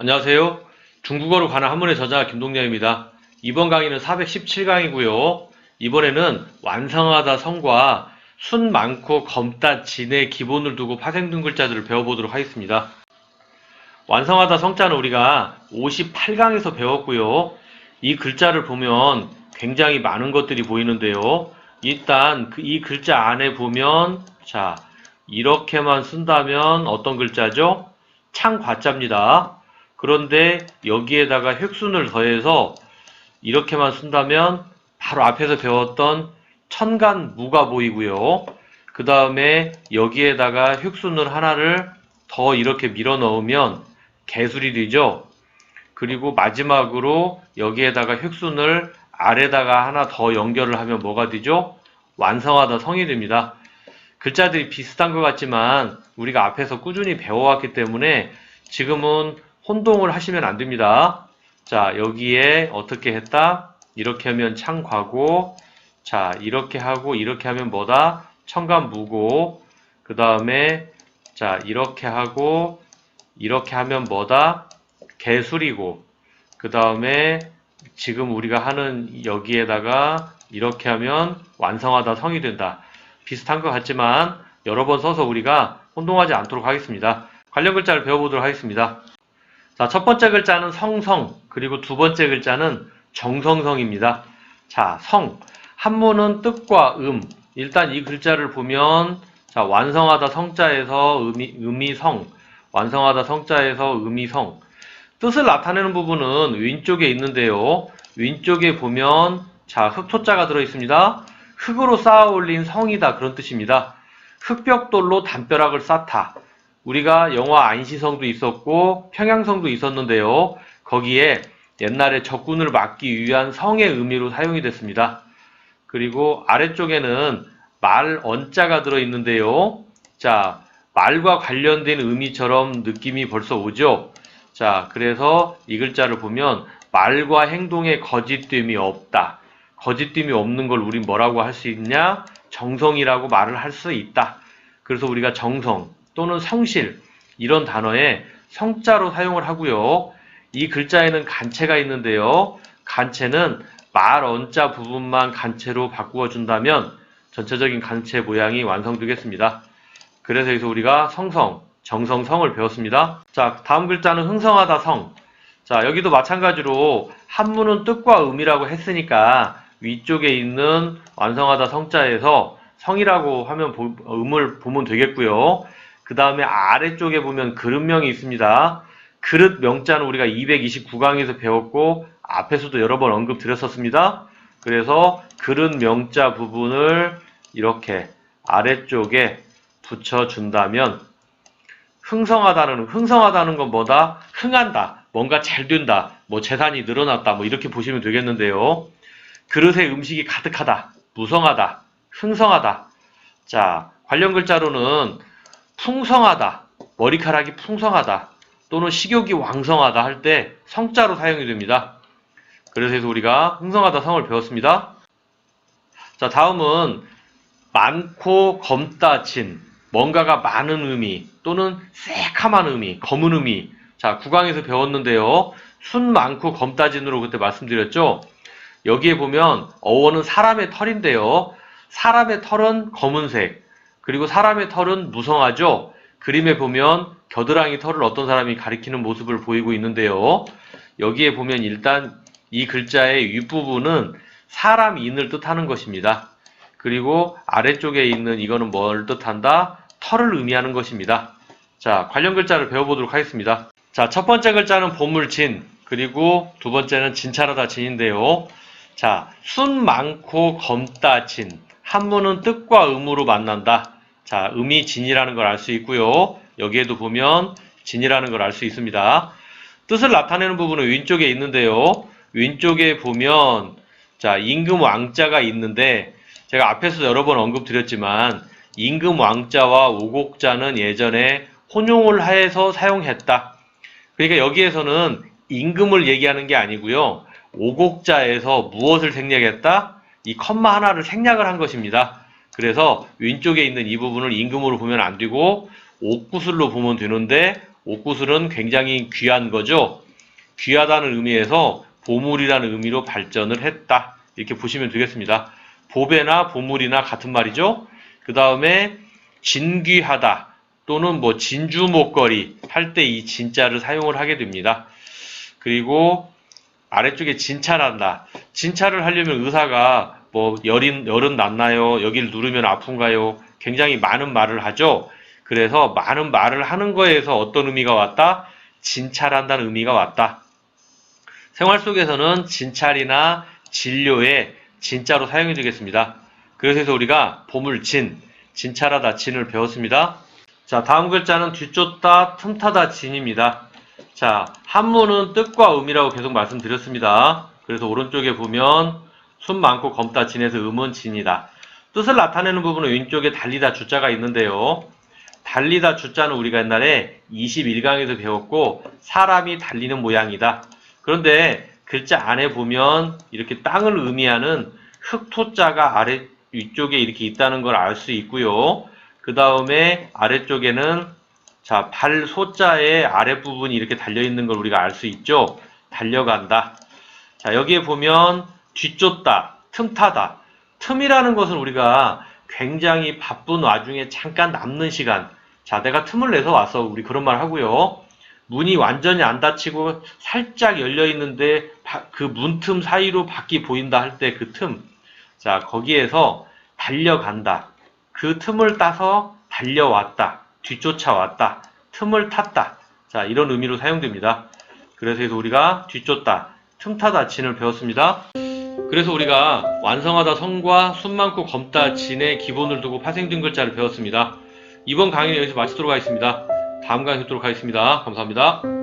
안녕하세요. 중국어로 가는 한문의 저자 김동렬입니다. 이번 강의는 417강이고요. 이번에는 완성하다 성과 순 많고 검다 진의 기본을 두고 파생된 글자들을 배워보도록 하겠습니다. 완성하다 성자는 우리가 58강에서 배웠고요. 이 글자를 보면 굉장히 많은 것들이 보이는데요. 일단 이 글자 안에 보면 자 이렇게만 쓴다면 어떤 글자죠? 창과자입니다. 그런데 여기에다가 획순을 더해서 이렇게만 쓴다면 바로 앞에서 배웠던 천간무가 보이고요. 그 다음에 여기에다가 획순을 하나를 더 이렇게 밀어 넣으면 개술이 되죠. 그리고 마지막으로 여기에다가 획순을 아래다가 하나 더 연결을 하면 뭐가 되죠? 완성하다 성이 됩니다. 글자들이 비슷한 것 같지만 우리가 앞에서 꾸준히 배워왔기 때문에 지금은 혼동을 하시면 안 됩니다. 자, 여기에 어떻게 했다? 이렇게 하면 창과고, 자, 이렇게 하고, 이렇게 하면 뭐다? 천간무고, 그 다음에, 자, 이렇게 하고, 이렇게 하면 뭐다? 개술이고, 그 다음에, 지금 우리가 하는 여기에다가, 이렇게 하면 완성하다 성이 된다. 비슷한 것 같지만, 여러 번 써서 우리가 혼동하지 않도록 하겠습니다. 관련 글자를 배워보도록 하겠습니다. 자, 첫 번째 글자는 성성, 그리고 두 번째 글자는 정성성입니다. 자, 성. 한문은 뜻과 일단 이 글자를 보면, 자, 완성하다 성자에서 음이 성, 완성하다 성자에서 음이 성. 뜻을 나타내는 부분은 왼쪽에 있는데요. 왼쪽에 보면, 자, 흑토자가 들어있습니다. 흙으로 쌓아 올린 성이다. 그런 뜻입니다. 흙벽돌로 담벼락을 쌓다. 우리가 영화 안시성도 있었고 평양성도 있었는데요. 거기에 옛날에 적군을 막기 위한 성의 의미로 사용이 됐습니다. 그리고 아래쪽에는 말 언자가 들어있는데요. 자, 말과 관련된 의미처럼 느낌이 벌써 오죠. 자, 그래서 이 글자를 보면 말과 행동에 거짓됨이 없다. 거짓됨이 없는 걸 우린 뭐라고 할 수 있냐? 정성이라고 말을 할 수 있다. 그래서 우리가 정성 또는 성실 이런 단어에 성자로 사용을 하고요. 이 글자에는 간체가 있는데요. 간체는 말 언자 부분만 간체로 바꾸어 준다면 전체적인 간체 모양이 완성되겠습니다. 그래서 여기서 우리가 성성, 정성, 성을 배웠습니다. 자, 다음 글자는 흥성하다 성. 자, 여기도 마찬가지로 한문은 뜻과 음이라고 했으니까 위쪽에 있는 완성하다 성자에서 성이라고 하면 음을 보면 되겠고요. 그 다음에 아래쪽에 보면 그릇명이 있습니다. 그릇 명자는 우리가 229강에서 배웠고 앞에서도 여러 번 언급드렸었습니다. 그래서 그릇 명자 부분을 이렇게 아래쪽에 붙여준다면 흥성하다는 건 뭐다? 흥한다. 뭔가 잘 된다. 뭐 재산이 늘어났다. 뭐 이렇게 보시면 되겠는데요. 그릇에 음식이 가득하다. 무성하다. 흥성하다. 자, 관련 글자로는 풍성하다, 머리카락이 풍성하다, 또는 식욕이 왕성하다 할 때 성자로 사용이 됩니다. 그래서 우리가 흥성하다 성을 배웠습니다. 자, 다음은 많고 검다 진, 뭔가가 많은 의미 또는 새카만 의미, 검은 의미. 자, 9강에서 배웠는데요. 순 많고 검다 진으로 그때 말씀드렸죠. 여기에 보면 어원은 사람의 털인데요. 사람의 털은 검은색, 그리고 사람의 털은 무성하죠. 그림에 보면 겨드랑이 털을 어떤 사람이 가리키는 모습을 보이고 있는데요. 여기에 보면 일단 이 글자의 윗부분은 사람 인을 뜻하는 것입니다. 그리고 아래쪽에 있는 이거는 뭘 뜻한다? 털을 의미하는 것입니다. 자, 관련 글자를 배워보도록 하겠습니다. 자, 첫 번째 글자는 보물진, 그리고 두 번째는 진찰하다 진인데요. 자, 순 많고 검다 진. 한문은 뜻과 음으로 만난다. 자, 음이 진이라는 걸 알 수 있고요. 여기에도 보면 진이라는 걸 알 수 있습니다. 뜻을 나타내는 부분은 왼쪽에 있는데요. 왼쪽에 보면 자, 임금 왕자가 있는데 제가 앞에서 여러 번 언급드렸지만 임금 왕자와 오곡자는 예전에 혼용을 해서 사용했다. 그러니까 여기에서는 임금을 얘기하는 게 아니고요. 오곡자에서 무엇을 생략했다? 이 컴마 하나를 생략을 한 것입니다. 그래서 왼쪽에 있는 이 부분을 임금으로 보면 안 되고 옥구슬로 보면 되는데 옥구슬은 굉장히 귀한 거죠. 귀하다는 의미에서 보물이라는 의미로 발전을 했다. 이렇게 보시면 되겠습니다. 보배나 보물이나 같은 말이죠. 그 다음에 진귀하다 또는 뭐 진주 목걸이 할 때 이 진자를 사용을 하게 됩니다. 그리고 아래쪽에 진찰한다. 진찰을 하려면 의사가 뭐 열은 났나요? 여기를 누르면 아픈가요? 굉장히 많은 말을 하죠. 그래서 많은 말을 하는 거에서 어떤 의미가 왔다? 진찰한다는 의미가 왔다. 생활 속에서는 진찰이나 진료에 진짜로 사용이 되겠습니다. 그래서 우리가 보물 진찰하다 진을 배웠습니다. 자, 다음 글자는 뒤쫓다 틈타다 진입니다. 자, 한문은 뜻과 의미라고 계속 말씀드렸습니다. 그래서 오른쪽에 보면 숨 많고 검다 진에서 음은 진이다. 뜻을 나타내는 부분은 왼쪽에 달리다 주자가 있는데요. 달리다 주자는 우리가 옛날에 21강에서 배웠고 사람이 달리는 모양이다. 그런데 글자 안에 보면 이렇게 땅을 의미하는 흑토자가 아래 위쪽에 이렇게 있다는 걸 알 수 있고요. 그 다음에 아래쪽에는 자, 발 소자의 아랫부분이 이렇게 달려있는 걸 우리가 알 수 있죠. 달려간다. 자, 여기에 보면 뒤쫓다, 틈타다. 틈이라는 것은 우리가 굉장히 바쁜 와중에 잠깐 남는 시간. 자, 내가 틈을 내서 와서 우리 그런 말 하고요. 문이 완전히 안 닫히고 살짝 열려 있는데 그 문틈 사이로 밖이 보인다 할 때 그 틈. 자, 거기에서 달려간다. 그 틈을 따서 달려왔다. 뒤쫓아왔다. 틈을 탔다. 자, 이런 의미로 사용됩니다. 그래서 우리가 뒤쫓다, 틈타다 진을 배웠습니다. 그래서 우리가 완성하다 성과 숨 많고 검다 진의 기본을 두고 파생된 글자를 배웠습니다. 이번 강의는 여기서 마치도록 하겠습니다. 다음 강의 뵙도록 하겠습니다. 감사합니다.